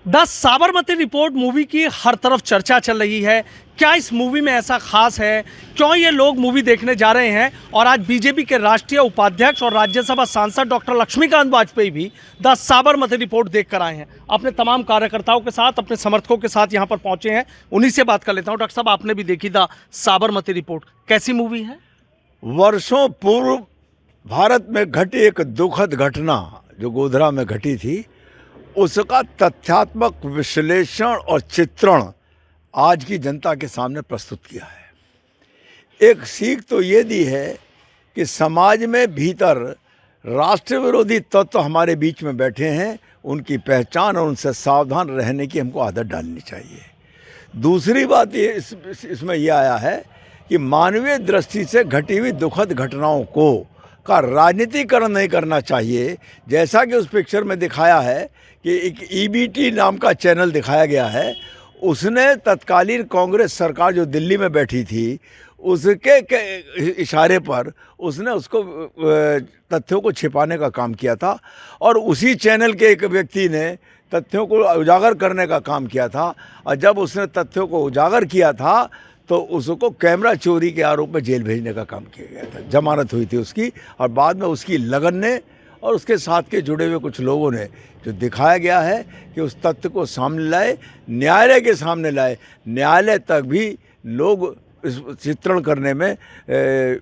The Sabarmati report movie की हर तरफ चर्चा चल रही है। क्या इस मूवी में ऐसा खास है, क्यों ये लोग मूवी देखने जा रहे हैं? और आज बीजेपी के राष्ट्रीय उपाध्यक्ष और राज्यसभा सांसद डॉक्टर लक्ष्मीकांत वाजपेयी भी द साबरमती रिपोर्ट देख कर आए हैं। अपने तमाम कार्यकर्ताओं के साथ, अपने समर्थकों के साथ यहाँ पर पहुंचे हैं। उन्हीं से बात कर लेता हूँ। डॉक्टर साहब, आपने भी देखी द साबरमती रिपोर्ट, कैसी मूवी है? वर्षों पूर्व भारत में घटी एक दुखद घटना जो गोधरा में घटी थी, उसका तथ्यात्मक विश्लेषण और चित्रण आज की जनता के सामने प्रस्तुत किया है। एक सीख तो ये दी है कि समाज में भीतर राष्ट्र विरोधी तत्व हमारे बीच में बैठे हैं, उनकी पहचान और उनसे सावधान रहने की हमको आदत डालनी चाहिए। दूसरी बात ये इसमें यह आया है कि मानवीय दृष्टि से घटी हुई दुखद घटनाओं का राजनीतिकरण नहीं करना चाहिए। जैसा कि उस पिक्चर में दिखाया है कि एक ईबीटी नाम का चैनल दिखाया गया है, उसने तत्कालीन कांग्रेस सरकार जो दिल्ली में बैठी थी उसके इशारे पर उसने उसको तथ्यों को छिपाने का काम किया था, और उसी चैनल के एक व्यक्ति ने तथ्यों को उजागर करने का काम किया था। और जब उसने तथ्यों को उजागर किया था तो उसको कैमरा चोरी के आरोप में जेल भेजने का काम किया गया था। जमानत हुई थी उसकी, और बाद में उसकी लगन ने और उसके साथ के जुड़े हुए कुछ लोगों ने जो दिखाया गया है कि उस तथ्य को सामने लाए, न्यायालय के सामने लाए। न्यायालय तक भी लोग इस चित्रण करने में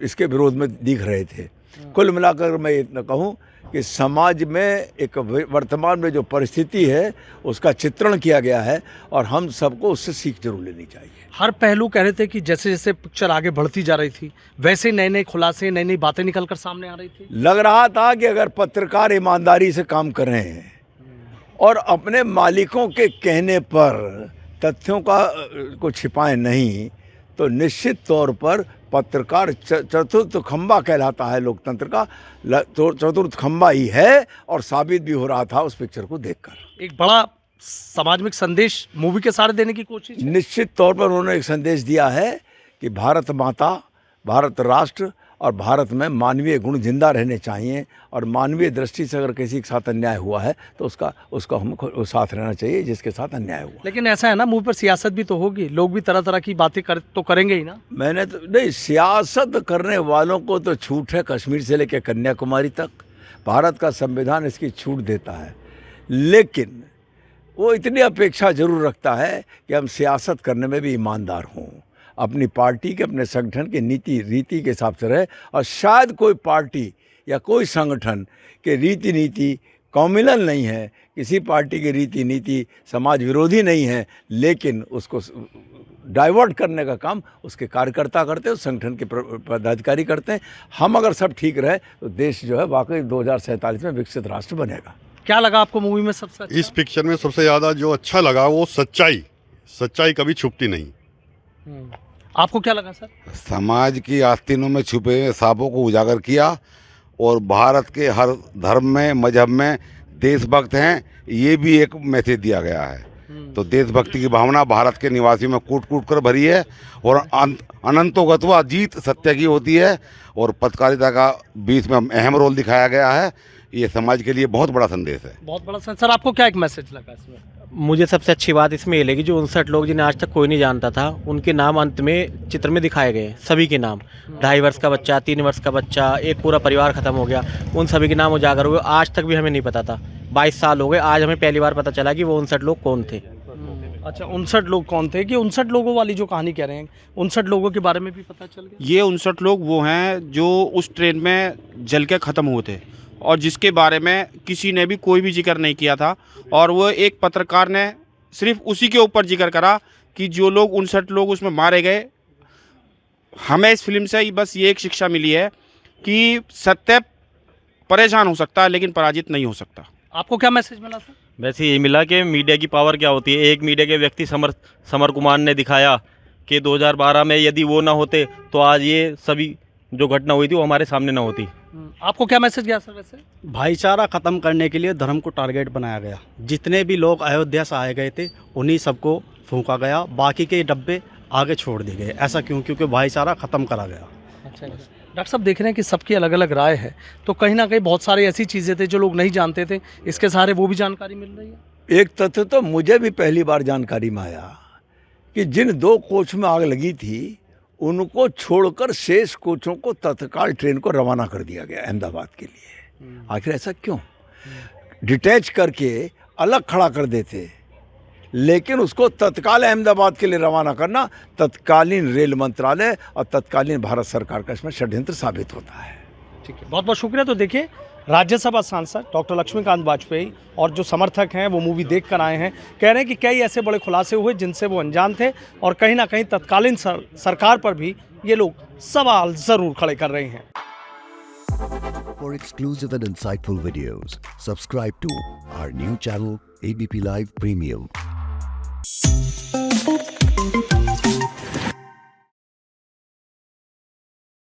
इसके विरोध में दिख रहे थे। कुल मिलाकर मैं इतना कहूँ कि समाज में एक वर्तमान में जो परिस्थिति है उसका चित्रण किया गया है, और हम सबको उससे सीख जरूर लेनी चाहिए। हर पहलू कह रहे थे कि जैसे जैसे पिक्चर आगे बढ़ती जा रही थी वैसे नए नए खुलासे, नई नई बातें निकल कर सामने आ रही थी। लग रहा था कि अगर पत्रकार ईमानदारी से काम कर रहे हैं और अपने मालिकों के कहने पर तथ्यों को छिपाएं नहीं, तो निश्चित तौर पर पत्रकार चतुर्थ खंबा कहलाता है लोकतंत्र का, चतुर्थ खंबा ही है, और साबित भी हो रहा था उस पिक्चर को देखकर। एक बड़ा सामाजिक संदेश मूवी के साथ देने की कोशिश है। निश्चित तौर पर उन्होंने एक संदेश दिया है कि भारत माता, भारत राष्ट्र और भारत में मानवीय गुण जिंदा रहने चाहिए, और मानवीय दृष्टि से अगर किसी के साथ अन्याय हुआ है तो उसका हमको साथ रहना चाहिए जिसके साथ अन्याय हुआ। लेकिन ऐसा है ना, मूवी पर सियासत भी तो होगी, लोग भी तरह तरह की बातें तो करेंगे ही ना। मैंने तो नहीं, सियासत करने वालों को तो छूट है कश्मीर से लेकर कन्याकुमारी तक। भारत का संविधान इसकी छूट देता है, लेकिन वो इतनी अपेक्षा जरूर रखता है कि हम सियासत करने में भी ईमानदार हों, अपनी पार्टी के, अपने संगठन के नीति रीति के हिसाब से रहे। और शायद कोई पार्टी या कोई संगठन के रीति नीति कॉम्युनल नहीं है, किसी पार्टी की रीति नीति समाज विरोधी नहीं है, लेकिन उसको डाइवर्ट करने का काम उसके कार्यकर्ता करते हैं, उस संगठन के पदाधिकारी करते हैं। हम अगर सब ठीक रहे तो देश जो है वाकई 2047 में विकसित राष्ट्र बनेगा। क्या लगा आपको मूवी में सबसे अच्छा? इस पिक्चर में सबसे ज़्यादा जो अच्छा लगा वो सच्चाई कभी छुपती नहीं। आपको क्या लगा सर? समाज की आस्तीनों में छुपे हुए सांपों को उजागर किया, और भारत के हर धर्म में, मजहब में देशभक्त हैं, ये भी एक मैसेज दिया गया है। तो देशभक्ति की भावना भारत के निवासियों में कूट कूट कर भरी है, और अनंतोगत्वा जीत सत्य की होती है, और पत्रकारिता का बीच में अहम रोल दिखाया गया है। ये समाज के लिए बहुत बड़ा संदेश है। बहुत बड़ा संदेश। सर, आपको क्या एक मैसेज लगा इसमें? मुझे सबसे अच्छी बात इसमें ये लगी, जो 59 लोग जिन्हें आज तक कोई नहीं जानता था, उनके नाम अंत में चित्र में दिखाए गए। सभी के नाम, 2.5 वर्ष का बच्चा, 3 वर्ष का बच्चा, एक पूरा परिवार खत्म हो गया, उन सभी के नाम उजागर हुए। आज तक भी हमें नहीं पता था, 22 साल हो गए, आज हमें पहली बार पता चला कि वो 59 लोग कौन थे। अच्छा, 59 लोग कौन थे? कि 59 लोगों वाली जो कहानी कह रहे हैं, 59 लोगों के बारे में भी पता चल गया। ये 59 लोग वो हैं जो उस ट्रेन में जल के ख़त्म हुए थे, और जिसके बारे में किसी ने भी कोई भी जिक्र नहीं किया था। और वो एक पत्रकार ने सिर्फ उसी के ऊपर जिक्र करा कि जो लोग 59 लोग उसमें मारे गए। हमें इस फिल्म से बस ये एक शिक्षा मिली है कि सत्य परेशान हो सकता है लेकिन पराजित नहीं हो सकता। आपको क्या मैसेज मिला सर? वैसे ये मिला कि मीडिया की पावर क्या होती है। एक मीडिया के व्यक्ति समर कुमार ने दिखाया कि 2012 में यदि वो ना होते तो आज ये सभी जो घटना हुई थी वो हमारे सामने ना होती। आपको क्या मैसेज गया सर? वैसे भाईचारा खत्म करने के लिए धर्म को टारगेट बनाया गया। जितने भी लोग अयोध्या से आए गए थे उन्हीं सबको फूंका गया, बाकी के डब्बे आगे छोड़ दिए गए। ऐसा क्यों? क्योंकि भाईचारा खत्म करा गया। अच्छा, डॉक्टर साहब देख रहे हैं कि सबकी अलग अलग राय है, तो कहीं ना कहीं बहुत सारी ऐसी चीज़ें थे जो लोग नहीं जानते थे, इसके सहारे वो भी जानकारी मिल रही है। एक तथ्य तो मुझे भी पहली बार जानकारी में आया कि जिन 2 कोच में आग लगी थी उनको छोड़कर शेष कोचों को तत्काल ट्रेन को रवाना कर दिया गया अहमदाबाद के लिए। आखिर ऐसा क्यों? डिटैच करके अलग खड़ा कर देते, लेकिन उसको तत्काल अहमदाबाद के लिए रवाना करना तत्कालीन रेल मंत्रालय और तत्कालीन भारत सरकार का इसमें षड्यंत्र साबित होता है। ठीक है, बहुत बहुत शुक्रिया। तो देखिए, राज्यसभा सांसद डॉक्टर लक्ष्मीकांत वाजपेयी और जो समर्थक हैं वो मूवी देख कर आए हैं, कह रहे हैं कि कई ऐसे बड़े खुलासे हुए जिनसे वो अनजान थे और कहीं ना कहीं तत्कालीन सरकार पर भी ये लोग सवाल ज़रूर खड़े कर रहे हैं। For exclusive and insightful videos, subscribe to our new channel ABP Live Premium.